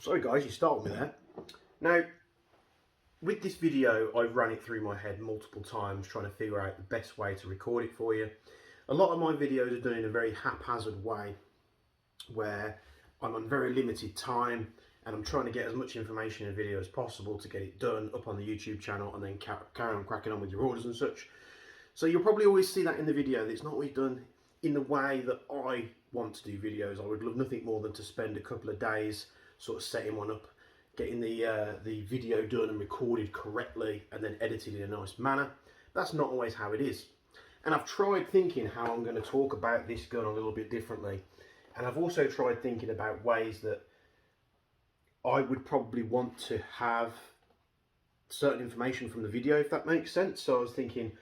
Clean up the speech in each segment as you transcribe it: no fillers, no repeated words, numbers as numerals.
Sorry guys, you startled me there. Now, with this video, I've ran it through my head multiple times trying to figure out the best way to record it for you. A lot of my videos are done in a very haphazard way where I'm on very limited time and I'm trying to get as much information in a video as possible to get it done up on the YouTube channel and then carry on cracking on with your orders and such. So you'll probably always see that in the video that it's not always done in the way that I want to do videos. I would love nothing more than to spend a couple of days sort of setting one up, getting the video done and recorded correctly and then edited in a nice manner. That's not always how it is. And I've tried thinking how I'm going to talk about this gun a little bit differently. And I've also tried thinking about ways that I would probably want to have certain information from the video, if that makes sense. So I was thinking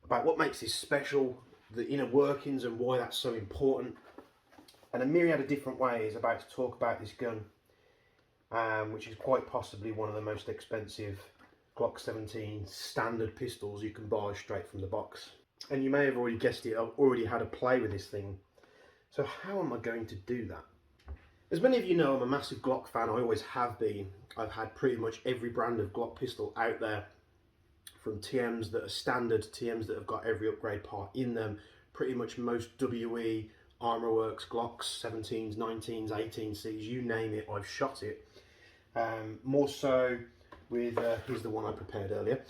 about what makes this special, the inner workings and why that's so important, and a myriad of different ways about to talk about this gun, which is quite possibly one of the most expensive Glock 17 standard pistols you can buy straight from the box. And you may have already guessed it, I've already had a play with this thing. So how am I going to do that? As many of you know, I'm a massive Glock fan. I always have been. I've had pretty much every brand of Glock pistol out there, from TMs that are standard, TMs that have got every upgrade part in them, pretty much most WE, Armorworks, Glocks, 17s, 19s, 18Cs, you name it, I've shot it. More so with, here's the one I prepared earlier,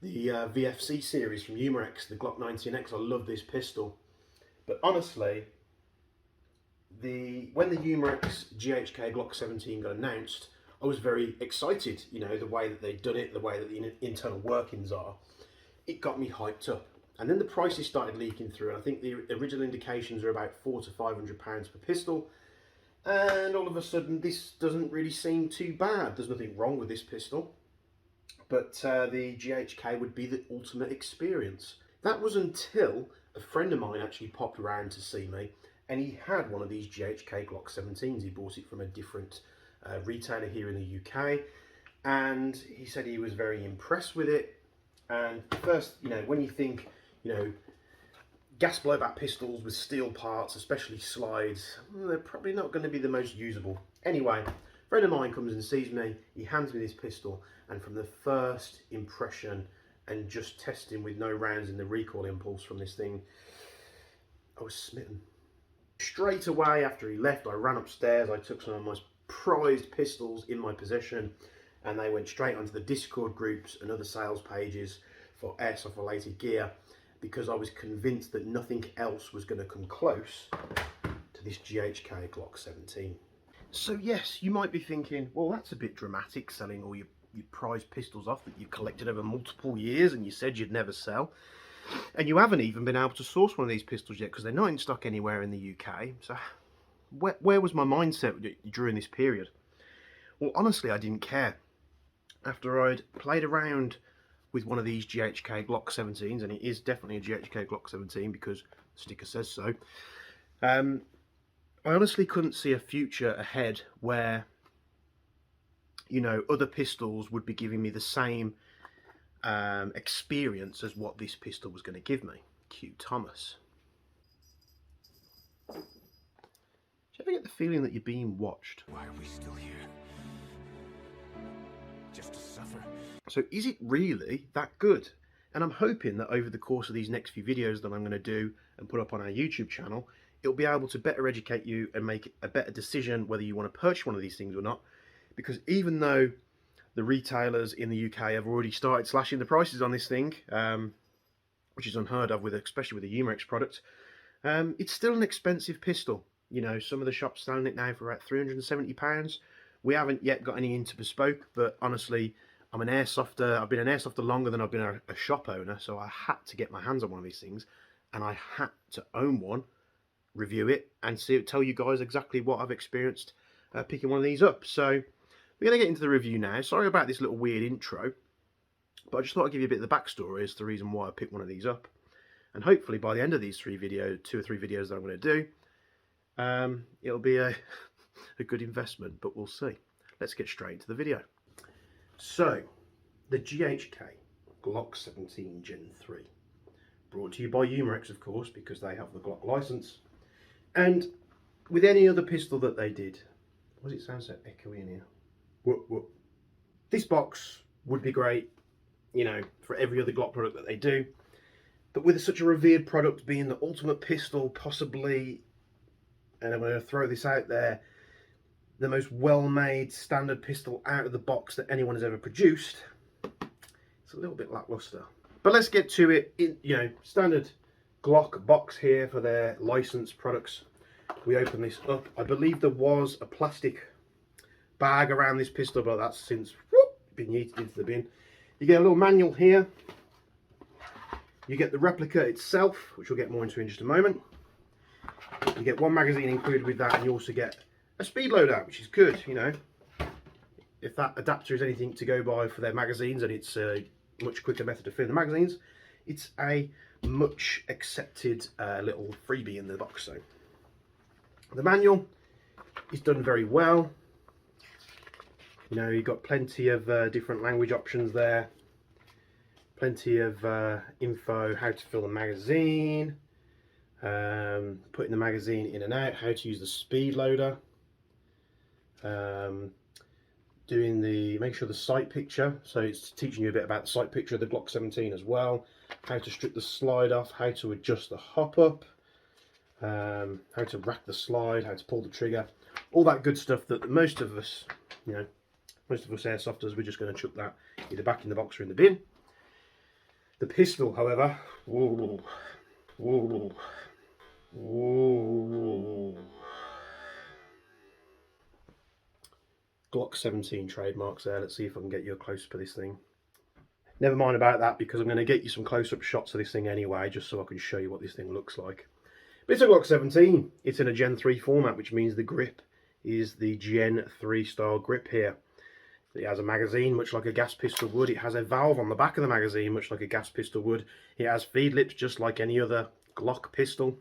the VFC series from Umarex, the Glock 19X. I love this pistol. But honestly, when the Umarex GHK Glock 17 got announced, I was very excited, you know, the way that they'd done it, the way that the internal workings are. It got me hyped up. And then the prices started leaking through, and I think the original indications are about £400 to £500 per pistol. And all of a sudden, this doesn't really seem too bad. There's nothing wrong with this pistol, but the GHK would be the ultimate experience. That was until a friend of mine actually popped around to see me, and he had one of these GHK Glock 17s. He bought it from a different retailer here in the UK, and he said he was very impressed with it. And first, you know, when you think, you know, gas blowback pistols with steel parts, especially slides, they're probably not going to be the most usable. Anyway, a friend of mine comes and sees me, he hands me this pistol, and from the first impression and just testing with no rounds in the recoil impulse from this thing, I was smitten. Straight away after he left, I ran upstairs, I took some of my prized pistols in my possession, and they went straight onto the Discord groups and other sales pages for airsoft related gear, because I was convinced that nothing else was going to come close to this GHK Glock 17. So yes, you might be thinking, well, that's a bit dramatic, selling all your prized pistols off that you've collected over multiple years and you said you'd never sell. And you haven't even been able to source one of these pistols yet because they're not in stock anywhere in the UK. So where was my mindset during this period? Well, honestly, I didn't care. After I'd played around with one of these GHK Glock 17s, and it is definitely a GHK Glock 17 because the sticker says so, I honestly couldn't see a future ahead where, you know, other pistols would be giving me the same experience as what this pistol was going to give me. Q Thomas. Do you ever get the feeling that you're being watched? Why are we still here? Just to suffer? So is it really that good? And I'm hoping that over the course of these next few videos that I'm going to do and put up on our YouTube channel, it'll be able to better educate you and make a better decision whether you want to purchase one of these things or not. Because even though the retailers in the UK have already started slashing the prices on this thing, which is unheard of, especially with the Umarex product, it's still an expensive pistol. You know, some of the shops selling it now for about £370. We haven't yet got any into bespoke, but honestly, I'm an airsofter. I've been an airsofter longer than I've been a shop owner, so I had to get my hands on one of these things, and I had to own one, review it, and tell you guys exactly what I've experienced picking one of these up. So we're going to get into the review now. Sorry about this little weird intro, but I just thought I'd give you a bit of the backstory as to the reason why I picked one of these up. And hopefully by the end of these two or three videos that I'm going to do, it'll be a good investment, but we'll see. Let's get straight into the video. So, the GHK Glock 17 Gen 3. Brought to you by Umarex, of course, because they have the Glock license. And with any other pistol that they did, Why does it sound so echoey in here? Whoop, whoop. This box would be great, you know, for every other Glock product that they do. But with such a revered product being the ultimate pistol, possibly, and I'm going to throw this out there, the most well-made standard pistol out of the box that anyone has ever produced, it's a little bit lackluster. But let's get to it. You know, standard Glock box here for their licensed products. We open this up. I believe there was a plastic bag around this pistol, but that's since been yeeted into the bin. You get a little manual here. You get the replica itself, which we'll get more into in just a moment. You get one magazine included with that, and you also get a speed loader, which is good, you know. If that adapter is anything to go by for their magazines, and it's a much quicker method of filling the magazines, it's a much accepted little freebie in the box. So the manual is done very well. You know, you've got plenty of different language options there. Plenty of info, how to fill the magazine, putting the magazine in and out, how to use the speed loader, make sure the sight picture, so it's teaching you a bit about the sight picture of the Glock 17 as well, how to strip the slide off, how to adjust the hop up, how to rack the slide, how to pull the trigger, all that good stuff that most of us, you know, most of us airsofters, we're just going to chuck that either back in the box or in the bin. The pistol, however, whoa, whoa, whoa. Glock 17 trademarks there. Let's see if I can get you a close-up of this thing. Never mind about that, because I'm going to get you some close-up shots of this thing anyway, just so I can show you what this thing looks like. But it's a Glock 17. It's in a Gen 3 format, which means the grip is the Gen 3 style grip here. It has a magazine, much like a gas pistol would. It has a valve on the back of the magazine, much like a gas pistol would. It has feed lips, just like any other Glock pistol.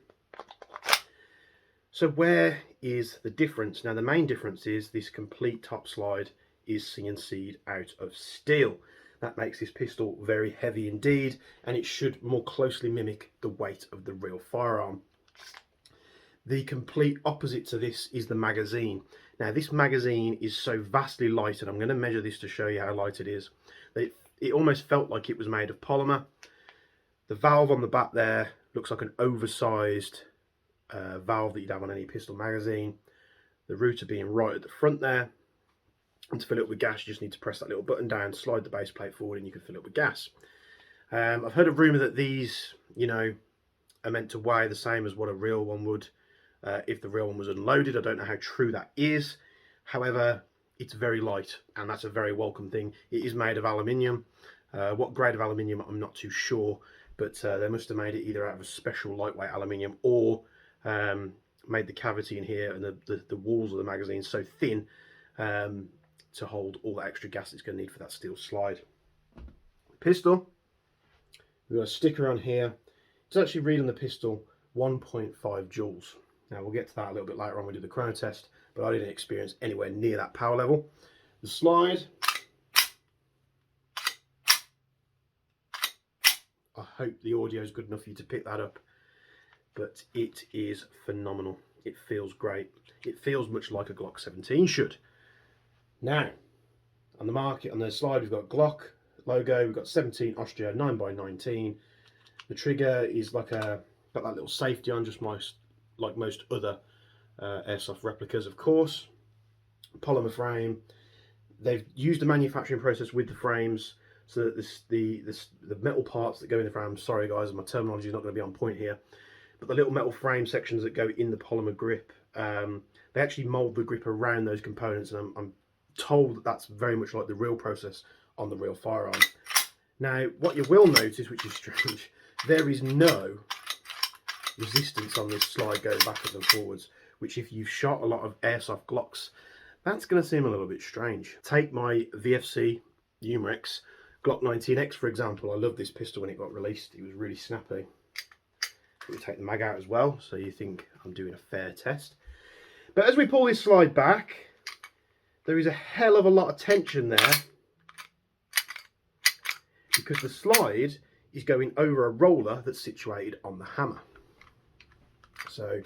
So where is the difference? Now, the main difference is this complete top slide is CNC'd out of steel. That makes this pistol very heavy indeed, and it should more closely mimic the weight of the real firearm. The complete opposite to this is the magazine. Now, this magazine is so vastly light, and I'm going to measure this to show you how light it is. It almost felt like it was made of polymer. The valve on the back there looks like an oversized valve that you'd have on any pistol magazine. The router being right at the front there. And to fill it with gas, you just need to press that little button down, slide the base plate forward, and you can fill it with gas. I've heard a rumour that these, you know, are meant to weigh the same as what a real one would. If the real one was unloaded. I don't know how true that is. However, it's very light, and that's a very welcome thing. It is made of aluminium. What grade of aluminium, I'm not too sure, but they must have made it either out of a special lightweight aluminium, or made the cavity in here and the walls of the magazine so thin to hold all the extra gas it's going to need for that steel slide. Pistol, we've got a sticker on here. It's actually reading the pistol 1.5 joules. Now, we'll get to that a little bit later on when we do the chrono test, but I didn't experience anywhere near that power level. The slide, I hope the audio is good enough for you to pick that up, but it is phenomenal. It feels great. It feels much like a Glock 17 should. Now, on the market, on the slide, we've got Glock logo, we've got 17 Austria 9x19. The trigger is like got that little safety on, just like most other airsoft replicas, of course. Polymer frame. They've used a manufacturing process with the frames so that the metal parts that go in the frame, sorry guys, my terminology is not going to be on point here, but the little metal frame sections that go in the polymer grip, they actually mold the grip around those components, and I'm told that that's very much like the real process on the real firearm. Now, what you will notice, which is strange, there is no resistance on this slide going backwards and forwards, which if you've shot a lot of airsoft Glocks, that's going to seem a little bit strange. Take my VFC Umarex Glock 19X, for example. I love this pistol when it got released. It was really snappy. We take the mag out as well, so you think I'm doing a fair test. But as we pull this slide back, there is a hell of a lot of tension there, because the slide is going over a roller that's situated on the hammer. So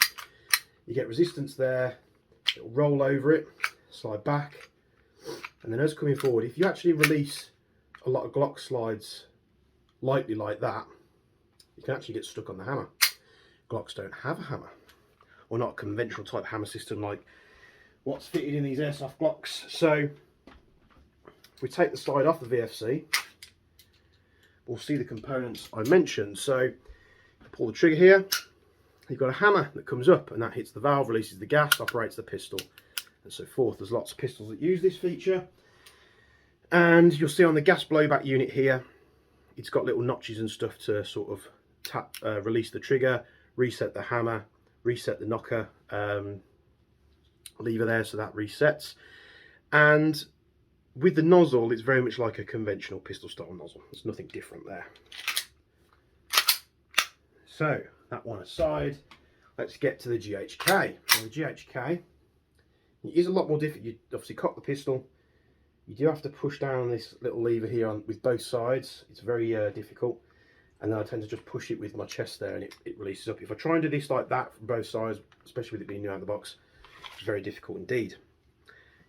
you get resistance there, it'll roll over it, slide back, and then as coming forward, if you actually release a lot of Glock slides lightly like that, you can actually get stuck on the hammer. Glocks don't have a hammer, or not a conventional type hammer system like what's fitted in these Airsoft Glocks. So if we take the slide off the VFC, we'll see the components I mentioned. So pull the trigger here, you've got a hammer that comes up and that hits the valve, releases the gas, operates the pistol, and so forth. There's lots of pistols that use this feature. And you'll see on the gas blowback unit here, it's got little notches and stuff to sort of tap, release the trigger, reset the hammer, reset the knocker lever there, so that resets. And with the nozzle, it's very much like a conventional pistol style nozzle. There's nothing different there. So that one aside, let's get to the GHK. Now the GHK, it is a lot more difficult. You obviously cock the pistol. You do have to push down this little lever here with both sides. It's very difficult. And then I tend to just push it with my chest there, and it releases up. If I try and do this like that from both sides, especially with it being new out of the box, it's very difficult indeed.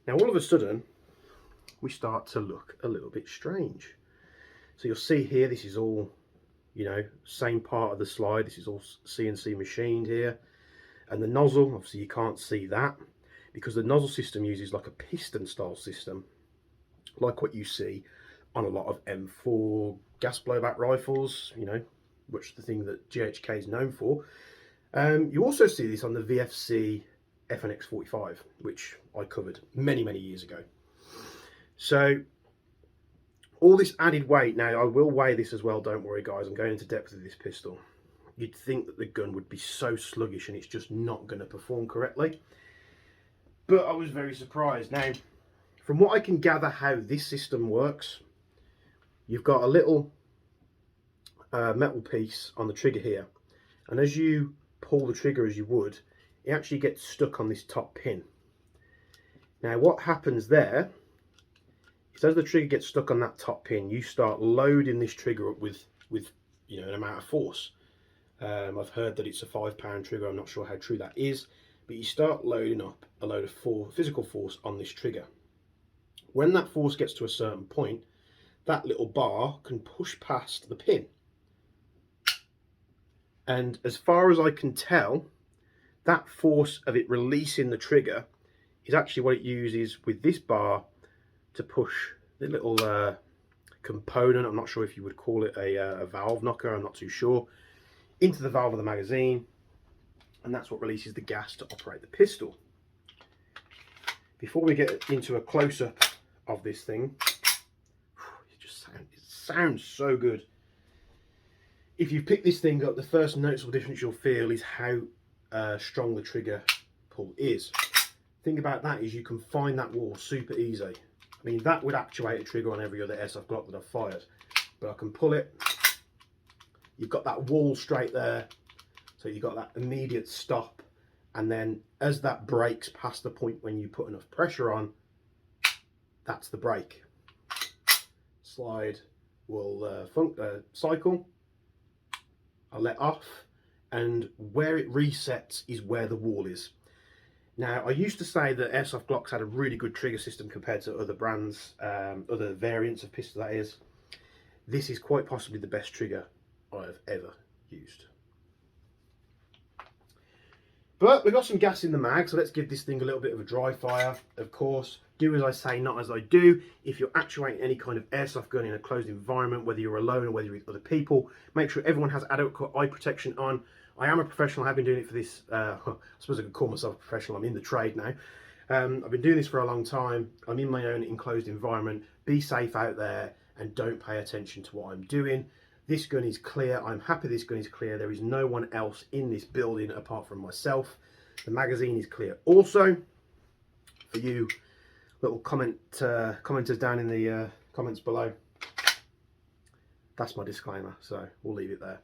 Now all of a sudden, we start to look a little bit strange. So you'll see here, this is all, you know, same part of the slide. This is all CNC machined here. And the nozzle, obviously you can't see that, because the nozzle system uses like a piston style system, like what you see on a lot of M4 gas blowback rifles, you know, which is the thing that GHK is known for. You also see this on the VFC FNX 45, which I covered many, many years ago. So all this added weight, now I will weigh this as well, don't worry guys, I'm going into depth with this pistol. You'd think that the gun would be so sluggish and it's just not going to perform correctly. But I was very surprised. Now, from what I can gather how this system works, you've got a little metal piece on the trigger here, and as you pull the trigger as you would, it actually gets stuck on this top pin. Now what happens there is, as the trigger gets stuck on that top pin, you start loading this trigger up with you know, an amount of force. I've heard that it's a 5-pound trigger. I'm not sure how true that is, but you start loading up a load of physical force on this trigger. When that force gets to a certain point, that little bar can push past the pin. And as far as I can tell, that force of it releasing the trigger is actually what it uses with this bar to push the little component, I'm not sure if you would call it a valve knocker, I'm not too sure, into the valve of the magazine. And that's what releases the gas to operate the pistol. Before we get into a close-up of this thing, it sounds so good. If you pick this thing up, the first noticeable difference you'll feel is how strong the trigger pull is. The thing about that is you can find that wall super easy. I mean, that would actuate a trigger on every other Airsoft Glock that I've fired, but I can pull it. You've got that wall straight there, so you've got that immediate stop, and then as that breaks past the point when you put enough pressure on, that's the break. Slide will cycle, I'll let off, and where it resets is where the wall is. Now, I used to say that Airsoft Glocks had a really good trigger system compared to other brands, other variants of pistol that is. This is quite possibly the best trigger I've ever used. But we've got some gas in the mag, so let's give this thing a little bit of a dry fire. Of course, do as I say, not as I do. If you're actuating any kind of airsoft gun in a closed environment, whether you're alone or whether you're with other people, make sure everyone has adequate eye protection on. I am a professional, I've been doing it for this, I suppose I could call myself a professional, I'm in the trade now. I've been doing this for a long time, I'm in my own enclosed environment. Be safe out there and don't pay attention to what I'm doing. This gun is clear, I'm happy this gun is clear. There is no one else in this building apart from myself. The magazine is clear also. For you little commenters down in the comments below, that's my disclaimer, so we'll leave it there.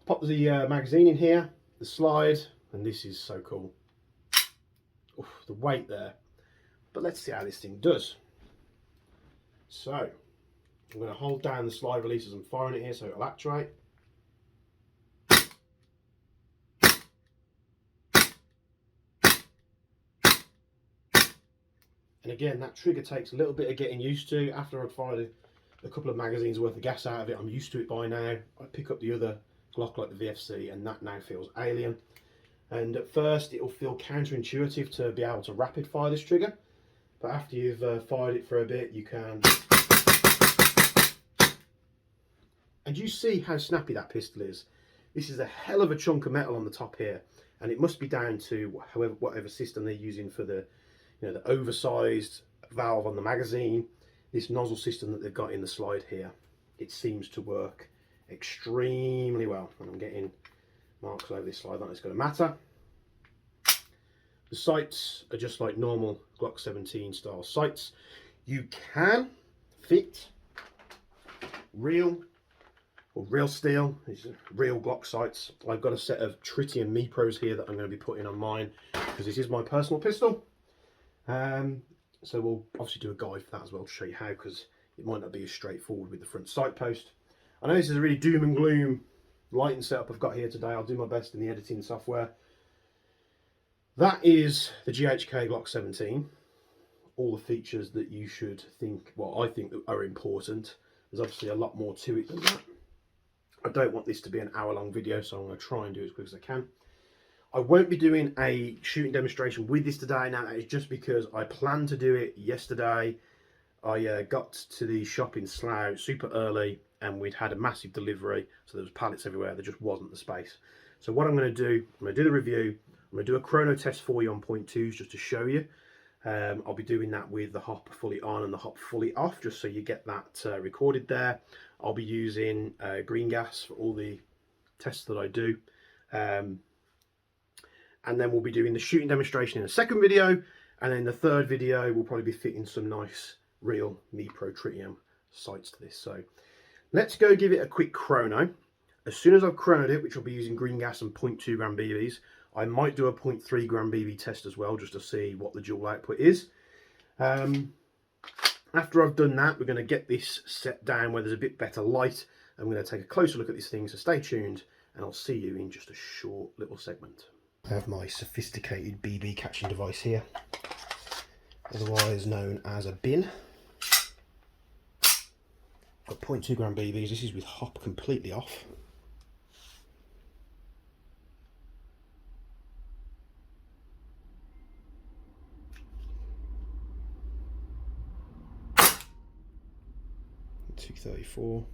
Pop the magazine in here, the slide, and this is so cool. Oof, the weight there. But let's see how this thing does. So, I'm going to hold down the slide release as I'm firing it here so it'll actuate. And again, that trigger takes a little bit of getting used to. After I'd fired a couple of magazines worth of gas out of it, I'm used to it by now. I pick up the other Glock like the VFC and that now feels alien. And at first it'll feel counterintuitive to be able to rapid fire this trigger. But after you've fired it for a bit, you can. And you see how snappy that pistol is. This is a hell of a chunk of metal on the top here. And it must be down to whatever system they're using for the, the oversized valve on the magazine. This nozzle system that they've got in the slide here, it seems to work extremely well. And I'm getting marks over this slide, not it's going to matter. The sights are just like normal Glock 17 style sights. You can fit real steel, these are real Glock sights. I've got a set of tritium Mipros here that I'm going to be putting on mine because this is my personal pistol. So we'll obviously do a guide for that as well to show you how, because it might not be as straightforward with the front sight post. I know this is a really doom and gloom lighting setup I've got here today. I'll do my best in the editing software. That is the GHK Glock 17. All the features that you should think, well, I think are important. There's obviously a lot more to it than that. I don't want this to be an hour-long video, so I'm going to try and do it as quick as I can. I won't be doing a shooting demonstration with this today. Now, that is just because I planned to do it yesterday. I got to the shop in Slough super early, and we'd had a massive delivery, so there was pallets everywhere. There just wasn't the space. So what I'm going to do, I'm going to do the review. I'm going to do a chrono test for you on 0.2s just to show you. I'll be doing that with the hop fully on and the hop fully off, just so you get that recorded there. I'll be using green gas for all the tests that I do. And then we'll be doing the shooting demonstration in a second video. And then the third video, we'll probably be fitting some nice real Mipro tritium sights to this. So let's go give it a quick chrono. As soon as I've chronoed it, which will be using green gas and 0.2 gram BBs, I might do a 0.3 gram BB test as well, just to see what the dual output is. After I've done that, we're going to get this set down where there's a bit better light. I'm going to take a closer look at this thing, so stay tuned, and I'll see you in just a short little segment. I have my sophisticated BB catching device here, otherwise known as a bin. Got 0.2 gram BBs. This is with hop completely off. .234.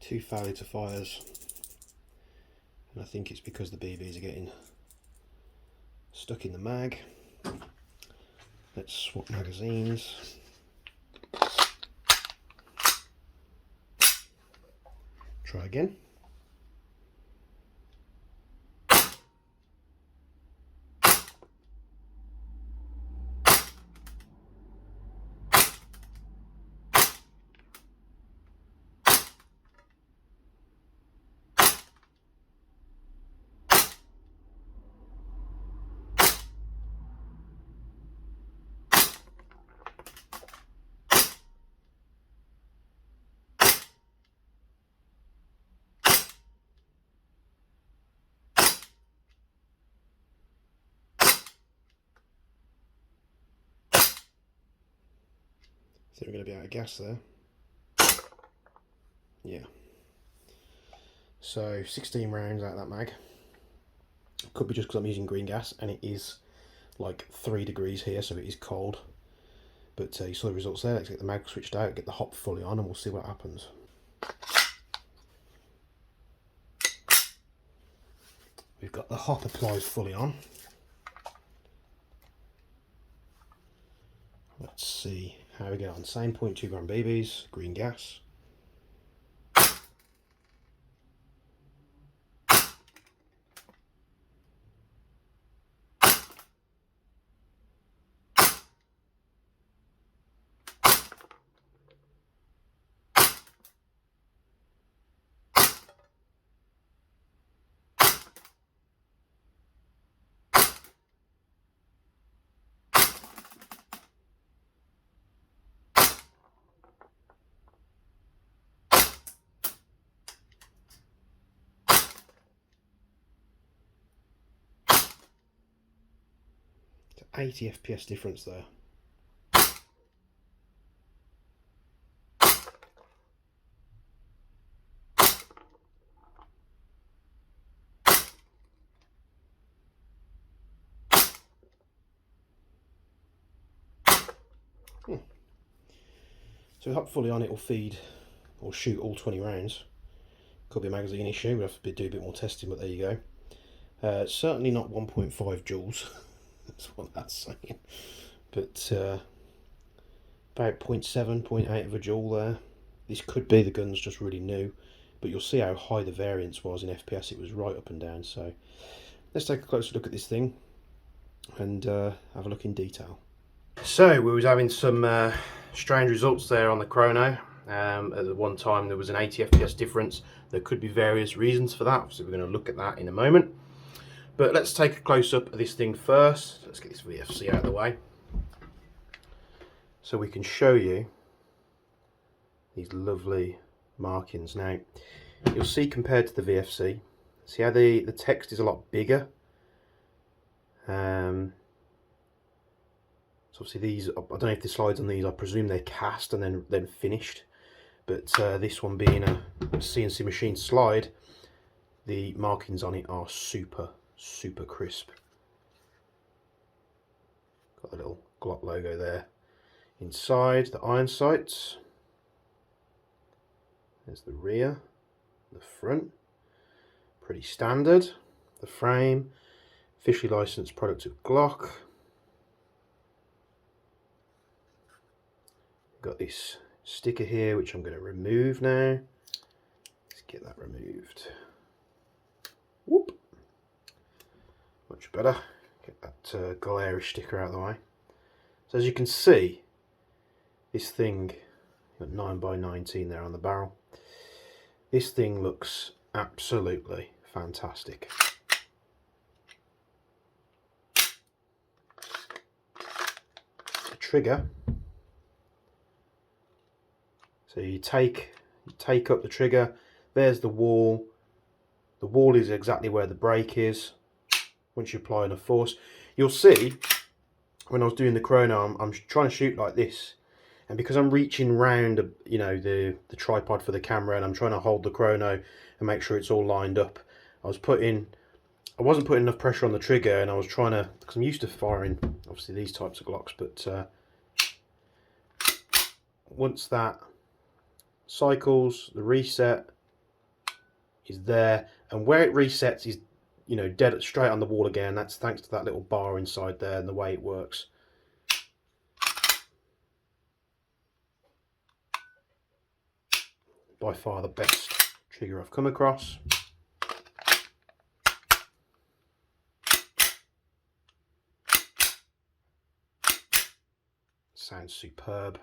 Two failure to fires, and I think it's because the BBs are getting stuck in the mag. Let's swap magazines. Try again. I think we're going to be out of gas there. Yeah. So 16 rounds out of that mag. Could be just because I'm using green gas, and it is like 3 degrees here, so it is cold. But you saw the results there. Let's get the mag switched out, get the hop fully on, and we'll see what happens. We've got the hop applied fully on. Let's see how we get on. Same 0.2 gram BBs, green gas. 80 FPS difference there. So with up fully on, it will feed or shoot all 20 rounds. Could be a magazine issue, we'll have to do a bit more testing, but there you go. Certainly not 1.5 joules, that's what that's saying. But about 0.7, 0.8 of a joule there. This could be the gun's just really new, but you'll see how high the variance was in FPS. It was right up and down. So let's take a closer look at this thing and have a look in detail. So we was having some strange results there on the chrono. At the one time there was an 80 FPS difference. There could be various reasons for that, so we're going to look at that in a moment. But let's take a close up of this thing first. Let's get this VFC out of the way so we can show you these lovely markings. Now you'll see, compared to the VFC, see how the text is a lot bigger. So obviously these, I don't know if the slides on these, I presume they're cast and then finished. But this one being a CNC machine slide, the markings on it are super crisp. Got the little Glock logo there. Inside, the iron sights. There's the rear, the front. Pretty standard. The frame, officially licensed product of Glock. Got this sticker here, which I'm going to remove now. Let's get that removed. Whoop. Much better. Get that glarish sticker out of the way. So as you can see, this thing, got 9x19 there on the barrel. This thing looks absolutely fantastic. The trigger. So you take up the trigger, there's the wall. The wall is exactly where the brake is. Once you apply enough force, you'll see when I was doing the chrono, I'm trying to shoot like this, and because I'm reaching round, you know, the tripod for the camera, and I'm trying to hold the chrono and make sure it's all lined up, I wasn't putting enough pressure on the trigger, and I was trying to, because I'm used to firing obviously these types of Glocks, but once that cycles, the reset is there, and where it resets is, you know, dead straight on the wall again. That's thanks to that little bar inside there and the way it works. By far the best trigger I've come across. Sounds superb.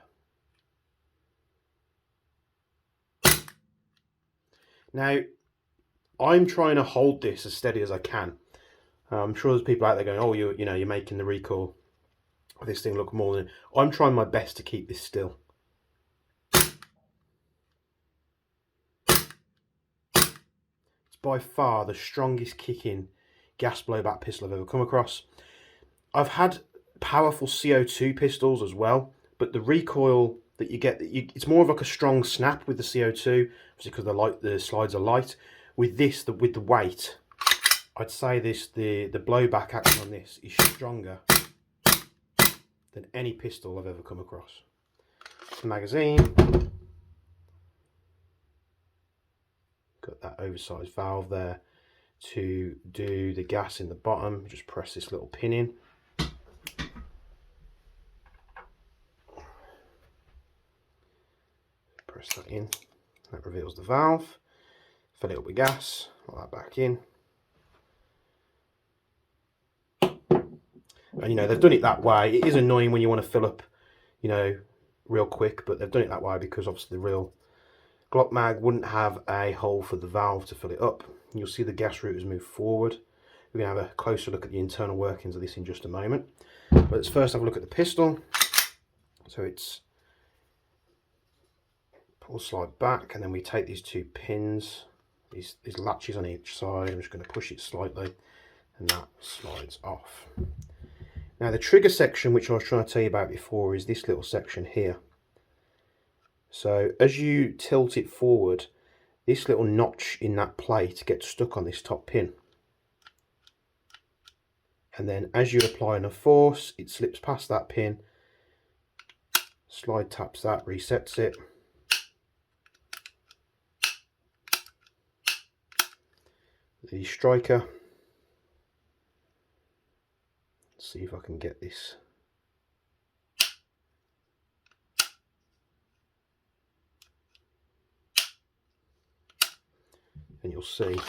Now, I'm trying to hold this as steady as I can. I'm sure there's people out there going, "Oh, you know, you're making the recoil of this thing look more than." I'm trying my best to keep this still. It's by far the strongest kicking gas blowback pistol I've ever come across. I've had powerful CO2 pistols as well, but the recoil that you get, it's more of like a strong snap with the CO2, obviously because the slides are light. With this, with the weight, I'd say the blowback action on this is stronger than any pistol I've ever come across. The magazine, got that oversized valve there to do the gas in the bottom. Just press this little pin in. Press that in. That reveals the valve. Fill it up with gas. Put that back in. And you know, they've done it that way. It is annoying when you want to fill up, you know, real quick, but they've done it that way because obviously the real Glock mag wouldn't have a hole for the valve to fill it up. You'll see the gas routers move forward. We're going to have a closer look at the internal workings of this in just a moment. But let's first have a look at the pistol. So it's pull slide back, and then we take these two pins, these latches on each side. I'm just going to push it slightly, and that slides off. Now the trigger section, which I was trying to tell you about before, is this little section here. So as you tilt it forward, this little notch in that plate gets stuck on this top pin. And then as you apply enough force, it slips past that pin, slide taps that, resets it. The striker. Let's see if I can get this. And you'll see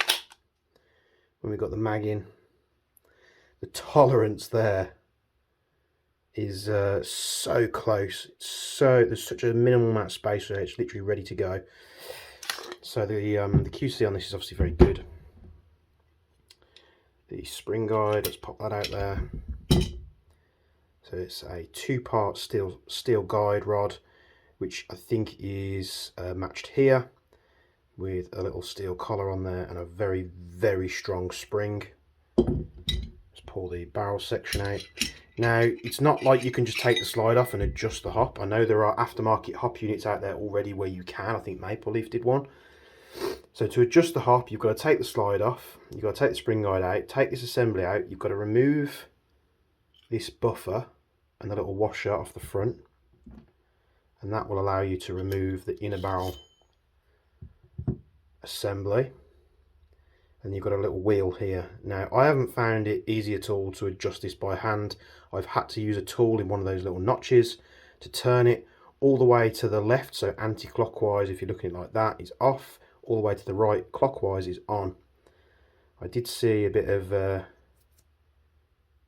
when we've got the mag in, the tolerance there is so close. There's such a minimal amount of space there, it's literally ready to go. So the QC on this is obviously very good. The spring guide, let's pop that out there. So it's a 2-part steel guide rod, which I think is matched here, with a little steel collar on there and a very, very strong spring. Let's pull the barrel section out. Now, it's not like you can just take the slide off and adjust the hop. I know there are aftermarket hop units out there already where you can. I think Maple Leaf did one. So to adjust the hop, you've got to take the slide off, you've got to take the spring guide out, take this assembly out, you've got to remove this buffer and the little washer off the front, and that will allow you to remove the inner barrel assembly. And you've got a little wheel here. Now, I haven't found it easy at all to adjust this by hand. I've had to use a tool in one of those little notches to turn it all the way to the left, so anti-clockwise, if you're looking at it like that, is off. All the way to the right, clockwise, is on. I did see a bit of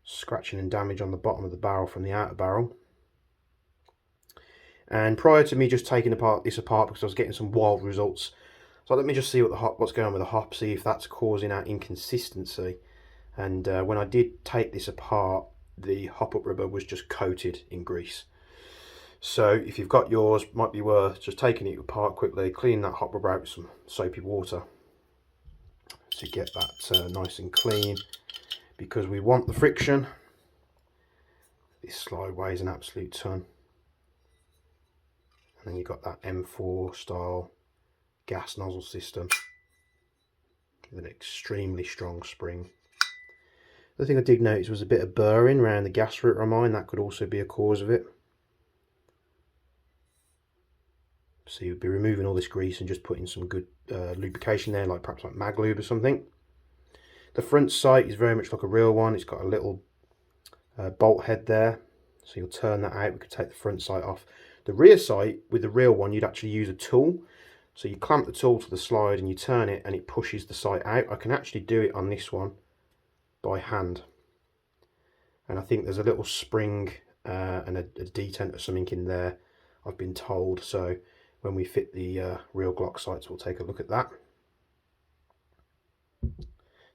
scratching and damage on the bottom of the barrel from the outer barrel. And prior to me just taking this apart, because I was getting some wild results, so let me just see what's going on with the hop, see if that's causing our inconsistency. And when I did take this apart, the hop up rubber was just coated in grease. So if you've got yours, might be worth just taking it apart quickly, cleaning that hop rubber out with some soapy water to get that nice and clean, because we want the friction. This slide weighs an absolute ton. And then you've got that M4 style gas nozzle system with an extremely strong spring. The thing I did notice was a bit of burring around the gas route on mine. That could also be a cause of it. So you'd be removing all this grease and just putting some good lubrication there, like perhaps like mag lube or something. The front sight is very much like a real one. It's got a little bolt head there, so you'll turn that out. We could take the front sight off. The rear sight with the real one, you'd actually use a tool. So you clamp the tool to the slide and you turn it and it pushes the sight out. I can actually do it on this one by hand. And I think there's a little spring and a detent or something in there, I've been told. So when we fit the real Glock sights, we'll take a look at that.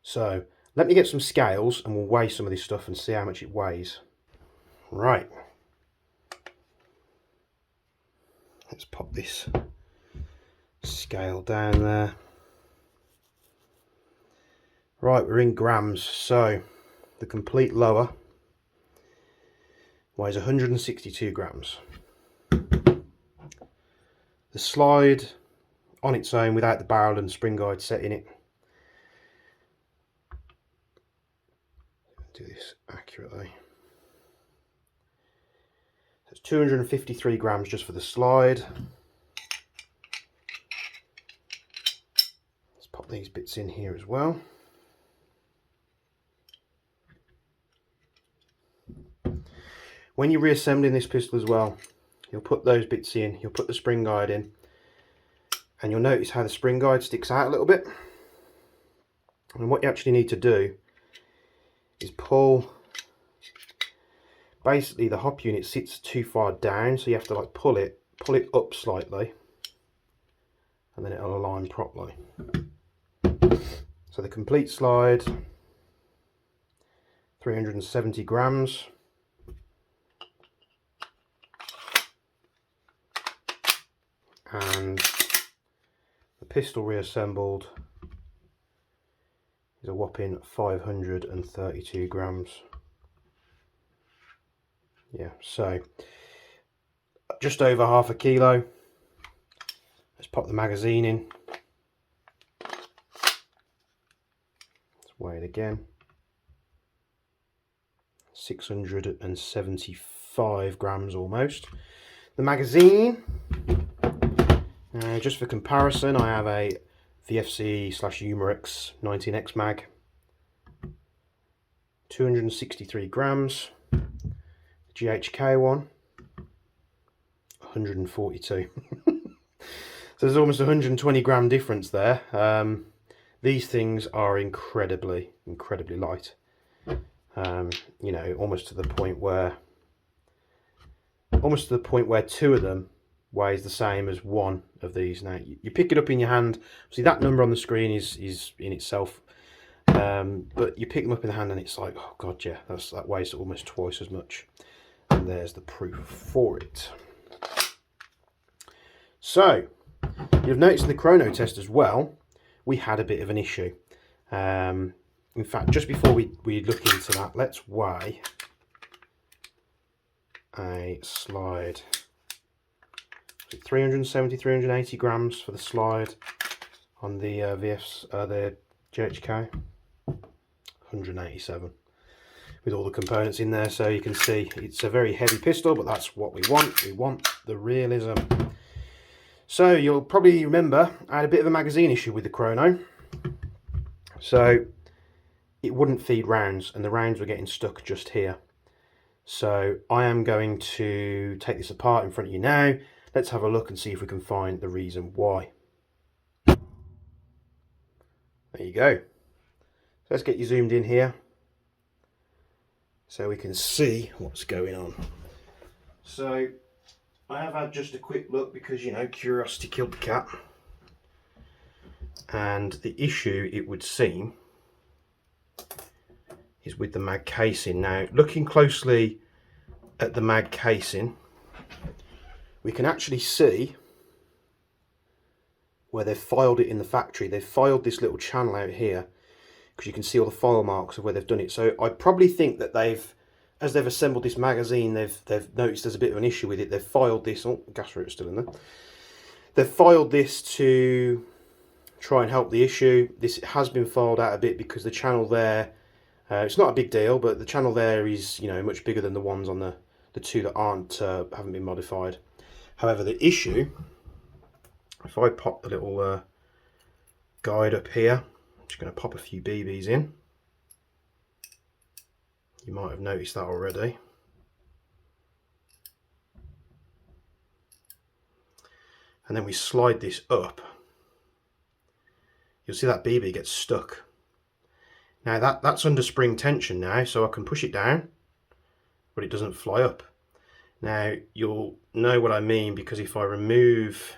So let me get some scales and we'll weigh some of this stuff and see how much it weighs. Right. Let's pop this scale down there. Right, we're in grams. So the complete lower weighs 162 grams. The slide on its own without the barrel and spring guide set in it, do this accurately, it's 253 grams just for the slide. Let's pop these bits in here as well. When you're reassembling this pistol as well, you'll put those bits in, you'll put the spring guide in, and you'll notice how the spring guide sticks out a little bit. And what you actually need to do is pull, basically the hop unit sits too far down, so you have to like pull it up slightly, and then it'll align properly. So the complete slide, 370 grams. And the pistol reassembled is a whopping 532 grams. Yeah, so just over half a kilo. Let's pop the magazine in. Let's weigh it again. 675 grams almost. The magazine, just for comparison, I have a VFC/Umarex 19X mag, 263 grams. GHK one, 142. So there's almost 120 gram difference there. These things are incredibly light. You know, almost to the point where two of them weighs the same as one of these. Now you pick it up in your hand. See, that number on the screen is in itself, but you pick them up in the hand and it's like, oh god, yeah, that weighs almost twice as much. And there's the proof for it. So you've noticed in the chrono test as well, we had a bit of an issue. In fact, just before we look into that, let's weigh a slide. 370, 380 grams for the slide on the the GHK. 187 with all the components in there, so you can see it's a very heavy pistol, but that's what we want. We want the realism. So you'll probably remember I had a bit of a magazine issue with the chrono, so it wouldn't feed rounds and the rounds were getting stuck just here. So I am going to take this apart in front of you now. Let's have a look and see if we can find the reason why. There you go. So let's get you zoomed in here so we can see what's going on. So I have had just a quick look because, you know, curiosity killed the cat. And the issue, it would seem, is with the mag casing. Now, looking closely at the mag casing, we can actually see where they've filed it in the factory. They've filed this little channel out here because you can see all the file marks of where they've done it. So I probably think that as they've assembled this magazine, they've noticed there's a bit of an issue with it. They've filed this. Oh, gas router's still in there. They've filed this to try and help the issue. This has been filed out a bit because the channel there, it's not a big deal, but the channel there is, you know, much bigger than the ones on the two that haven't been modified. However, the issue, if I pop the little guide up here, I'm just going to pop a few BBs in. You might have noticed that already. And then we slide this up. You'll see that BB gets stuck. Now that's under spring tension now, so I can push it down, but it doesn't fly up. Now you'll know what I mean because if I remove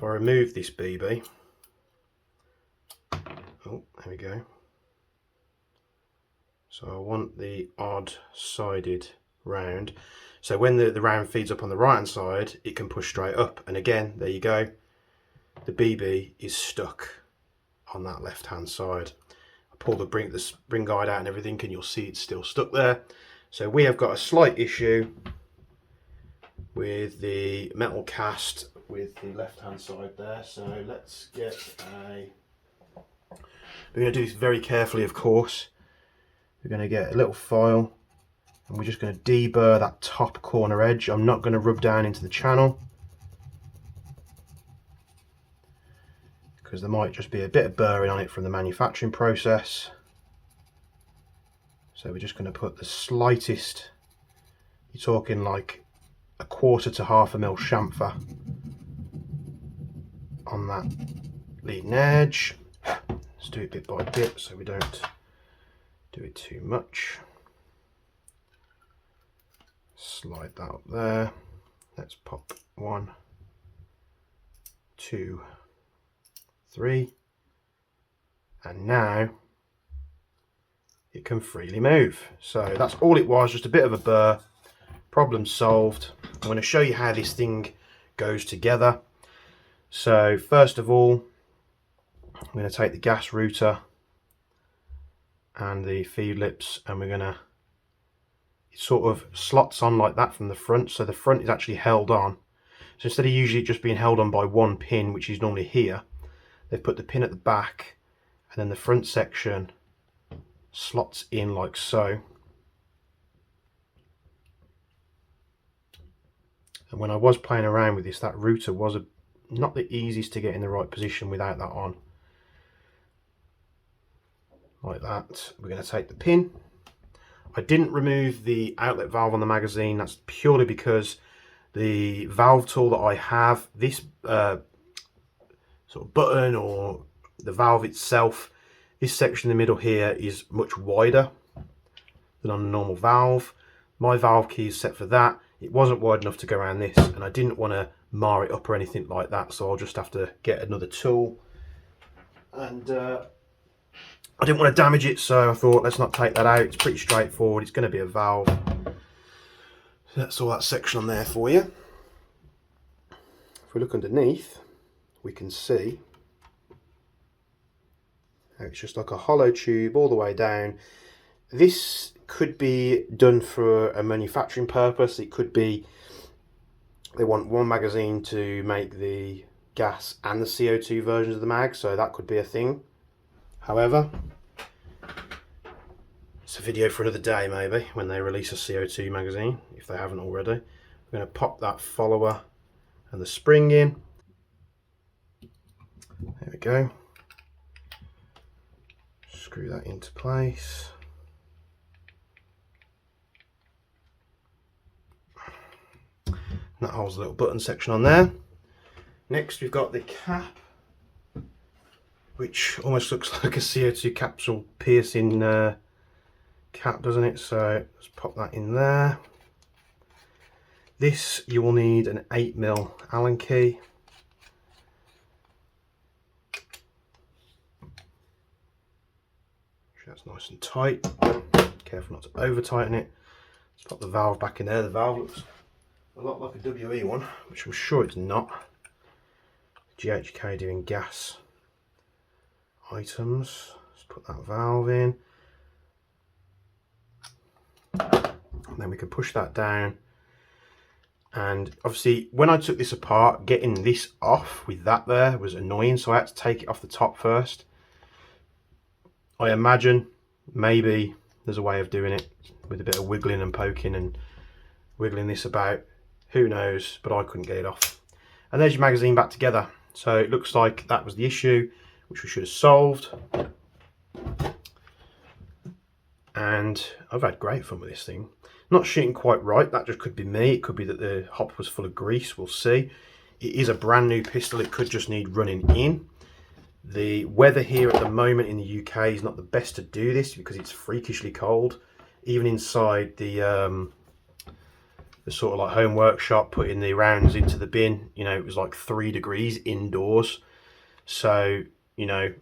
this BB, oh, there we go. So I want the odd sided round. So when the round feeds up on the right hand side, it can push straight up. And again, there you go. The BB is stuck on that left hand side. I pull the spring guide out and everything, and you'll see it's still stuck there. So we have got a slight issue with the metal cast with the left hand side there. So let's get we're going to do this very carefully, of course. We're going to get a little file and we're just going to deburr that top corner edge. I'm not going to rub down into the channel because there might just be a bit of burring on it from the manufacturing process. So we're just going to put the slightest, you're talking like 1/4 to 1/2 mil chamfer on that leading edge. Let's do it bit by bit so we don't do it too much. Slide that up there. Let's pop 1, 2, 3, and now it can freely move. So that's all it was, just a bit of a burr. Problem solved. I'm going to show you how this thing goes together. So first of all, I'm going to take the gas router and the feed lips and we're going to it sort of slots on like that from the front, so the front is actually held on. So instead of usually just being held on by one pin, which is normally here, they've put the pin at the back, and then the front section slots in like so. And when I was playing around with this, that router was not the easiest to get in the right position without that on. Like that. We're going to take the pin. I didn't remove the outlet valve on the magazine. That's purely because the valve tool that I have, this sort of button or the valve itself, this section in the middle here is much wider than on a normal valve. My valve key is set for that. It wasn't wide enough to go around this, and I didn't want to mar it up or anything like that, so I'll just have to get another tool. And I didn't want to damage it, so I thought let's not take that out. It's pretty straightforward. It's going to be a valve. So that's all that section on there for you. If we look underneath, we can see how it's just like a hollow tube all the way down. This could be done for a manufacturing purpose. It could be they want one magazine to make the gas and the CO2 versions of the mag, so that could be a thing. However, it's a video for another day maybe, when they release a CO2 magazine, if they haven't already. I'm going to pop that follower and the spring in. There we go. Screw that into place. That holds the little button section on there. Next we've got the cap, which almost looks like a CO2 capsule piercing cap, doesn't it? So let's pop that in there. This, you will need an 8mm Allen key. That's nice and tight. Careful not to over tighten it. Let's pop the valve back in there. The valve looks a lot like a WE one, which I'm sure it's not. GHK doing gas items. Let's put that valve in. And then we can push that down. And obviously when I took this apart, getting this off with that there was annoying, so I had to take it off the top first. I imagine maybe there's a way of doing it with a bit of wiggling and poking and wiggling this about. Who knows, but I couldn't get it off. And there's your magazine back together. So it looks like that was the issue, which we should have solved. And I've had great fun with this thing. Not shooting quite right, that just could be me. It could be that the hop was full of grease, we'll see. It is a brand new pistol, it could just need running in. The weather here at the moment in the UK is not the best to do this because it's freakishly cold. Even inside the sort of like home workshop, putting the rounds into the bin, you know, it was like 3 degrees indoors. So, you know,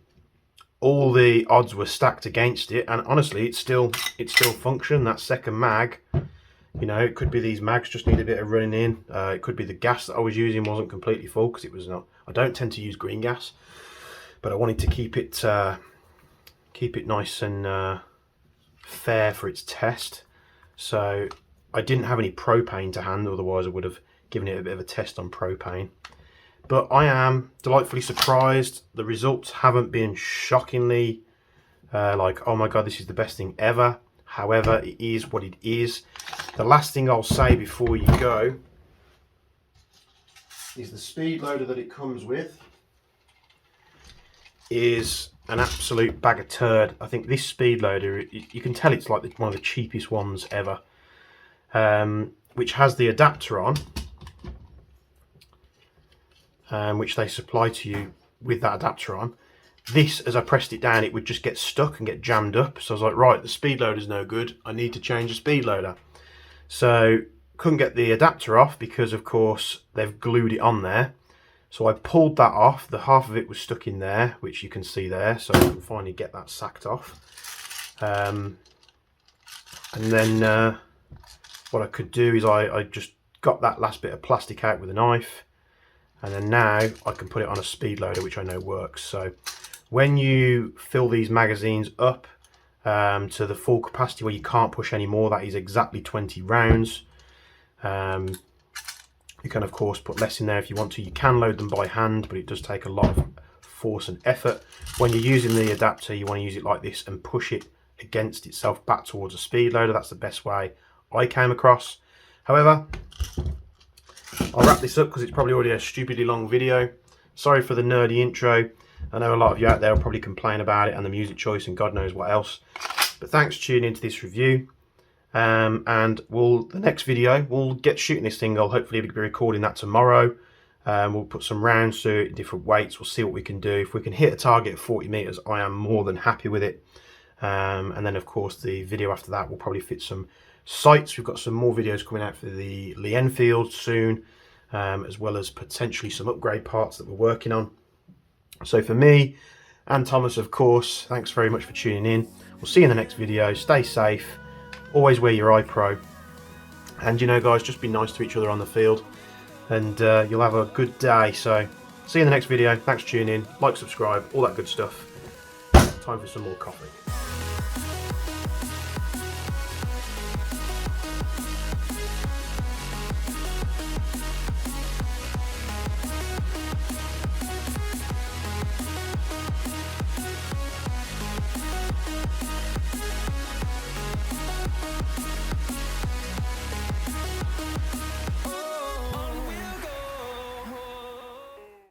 all the odds were stacked against it, and honestly it still functioned. That second mag, you know, it could be these mags just need a bit of running in. It could be the gas that I was using wasn't completely full, because it was not. I don't tend to use green gas, but I wanted to keep it nice and fair for its test. So I didn't have any propane to hand, otherwise I would have given it a bit of a test on propane. But I am delightfully surprised. The results haven't been shockingly like, oh my god, this is the best thing ever. However, it is what it is. The last thing I'll say before you go is the speed loader that it comes with is an absolute bag of turd. I think this speed loader, you can tell it's like one of the cheapest ones ever. Which has the adapter on, which they supply to you with that adapter on. This, as I pressed it down, it would just get stuck and get jammed up. So I was like, right, the speed loader is no good. I need to change the speed loader. So couldn't get the adapter off because, of course, they've glued it on there. So I pulled that off. The half of it was stuck in there, which you can see there. So I can finally get that sacked off. And then what I could do is I just got that last bit of plastic out with a knife, and then now I can put it on a speed loader, which I know works. So when you fill these magazines up to the full capacity where you can't push any more. That is exactly 20 rounds. You can of course put less in there if you want to. You can load them by hand, but it does take a lot of force and effort. When you're using the adapter, you want to use it like this and push it against itself back towards a speed loader. That's the best way I came across. However, I'll wrap this up because it's probably already a stupidly long video. Sorry for the nerdy intro. I know a lot of you out there will probably complain about it and the music choice and God knows what else. But thanks for tuning into this review. And the next video, we'll get shooting this thing. I'll hopefully be recording that tomorrow. We'll put some rounds to it, different weights. We'll see what we can do. If we can hit a target of 40 meters, I am more than happy with it. And then of course the video after that will probably fit some sights. We've got some more videos coming out for the Lee Enfield soon, as well as potentially some upgrade parts that we're working on. So for me and Thomas, of course, thanks very much for tuning in. We'll see you in the next video. Stay safe. Always wear your iPro. And you know guys, just be nice to each other on the field. And you'll have a good day. So see you in the next video. Thanks for tuning in. Like, subscribe, all that good stuff. Time for some more coffee.